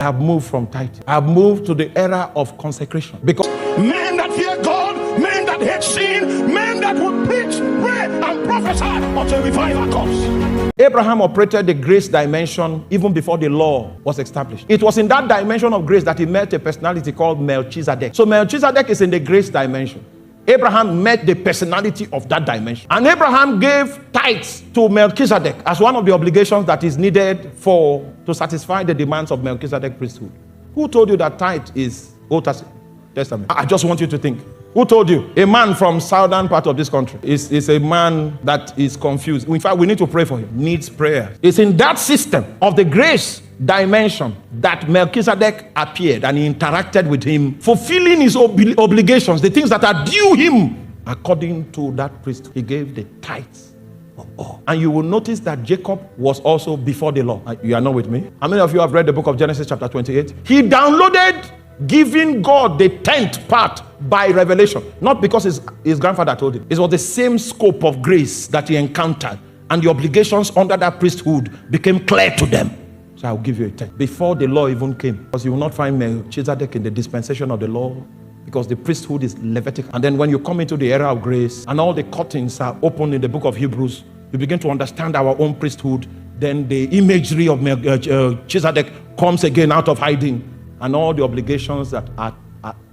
I have moved from tithing. I have moved to the era of consecration. Because men that fear God, men that hate sin, men that will preach, pray, and prophesy until revival comes. Abraham operated the grace dimension even before the law was established. It was in that dimension of grace that he met a personality called Melchizedek. So Melchizedek is in the grace dimension. Abraham met the personality of that dimension. And Abraham gave tithes to Melchizedek as one of the obligations that is needed to satisfy the demands of Melchizedek priesthood. Who told you that tithe is Old Testament? I just want you to think. Who told you? A man from southern part of this country is a man that is confused. In fact, we need to pray for him. Needs prayer. It's in that system of the grace dimension that Melchizedek appeared and he interacted with him, fulfilling his obligations, the things that are due him according to that priest. He gave the tithes of all. And you will notice that Jacob was also before the law. You are not with me? How many of you have read the book of Genesis chapter 28? He downloaded giving God the 10th part by revelation, not because his grandfather told him. It was the same scope of grace that he encountered, and the obligations under that priesthood became clear to them. So I'll give you a 10th before the law even came, because you will not find Melchizedek in the dispensation of the law, because the priesthood is Levitical. And then when you come into the era of grace and all the curtains are opened in the book of Hebrews, you begin to understand our own priesthood. Then the imagery of Melchizedek comes again out of hiding, and all the obligations that are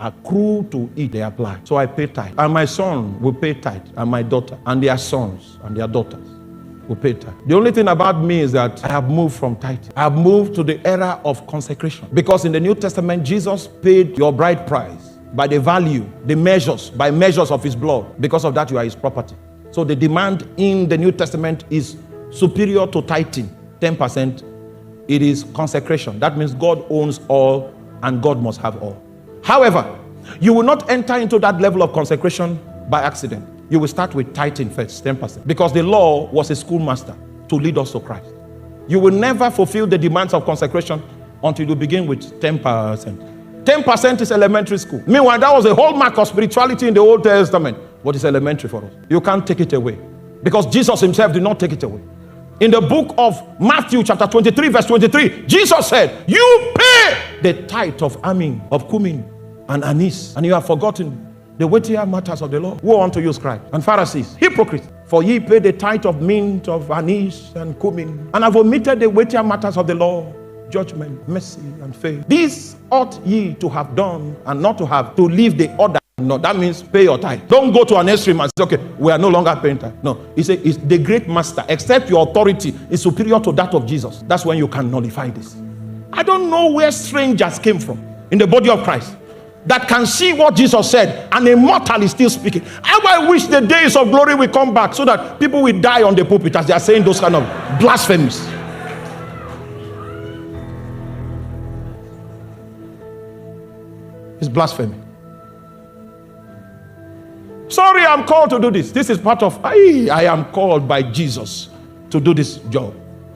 accrue to it, they apply. So I pay tithe, and my son will pay tithe, and my daughter, and their sons, and their daughters will pay tithe. The only thing about me is that I have moved from tithing. I have moved to the era of consecration. Because in the New Testament, Jesus paid your bride price by the value, by measures of his blood. Because of that, you are his property. So the demand in the New Testament is superior to tithing, 10%. It is consecration. That means God owns all and God must have all. However, you will not enter into that level of consecration by accident. You will start with tithing first, 10%. Because the law was a schoolmaster to lead us to Christ. You will never fulfill the demands of consecration until you begin with 10%. 10% is elementary school. Meanwhile, that was a hallmark of spirituality in the Old Testament. What is elementary for us? You can't take it away. Because Jesus himself did not take it away. In the book of Matthew chapter 23 verse 23, Jesus said, you pay the tithe of cumin and anise, and you have forgotten the weightier matters of the law. Woe unto you, scribes and Pharisees, hypocrites, for ye pay the tithe of mint, of anise and cumin, and have omitted the weightier matters of the law, judgment, mercy, and faith. These ought ye to have done, and not to leave the order. No, that means pay your tithe. Don't go to an extreme and say, okay, we are no longer paying tithe. No, it's the great master. Except your authority is superior to that of Jesus. That's when you can nullify this. I don't know where strangers came from in the body of Christ that can see what Jesus said, and a mortal is still speaking. How I wish the days of glory will come back so that people will die on the pulpit as they are saying those kind of blasphemies. It's blasphemy. Sorry, I'm called to do this. This is part of, I am called by Jesus to do this job.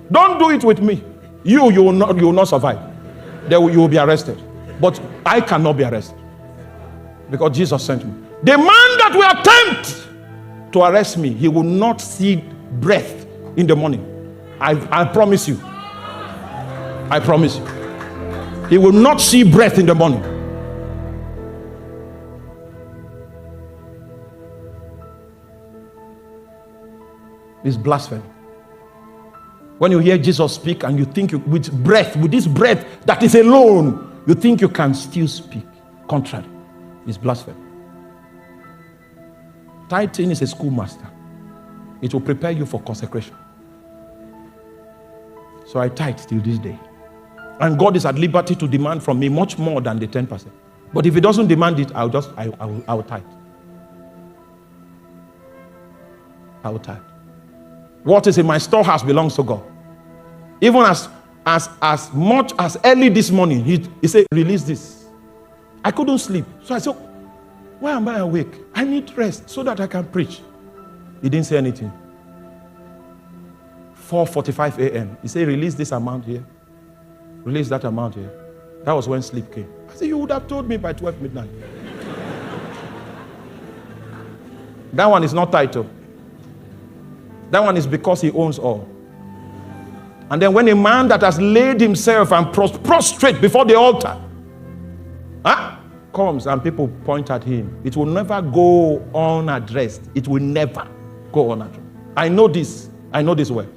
Don't do it with me. You will not survive. You will be arrested. But I cannot be arrested because Jesus sent me. The man that will attempt to arrest me, he will not see breath in the morning. I promise you. I promise you. He will not see breath in the morning. It's blasphemy. When you hear Jesus speak and you think with this breath that is alone, you think you can still speak contrary. It's blasphemy. Tithing is a schoolmaster. It will prepare you for consecration. So I tithe till this day. And God is at liberty to demand from me much more than the 10%. But if he doesn't demand it, I'll tithe. I will tithe. What is in my storehouse belongs to God. Even as much as early this morning, he said, release this. I couldn't sleep. So I said, why am I awake? I need rest so that I can preach. He didn't say anything. 4:45 a.m. He said, release this amount here. Release that amount here. That was when sleep came. I said, you would have told me by 12 midnight. That one is not title. That one is because he owns all. And then when a man that has laid himself and prostrate before the altar comes and people point at him, it will never go unaddressed. It will never go unaddressed. I know this well.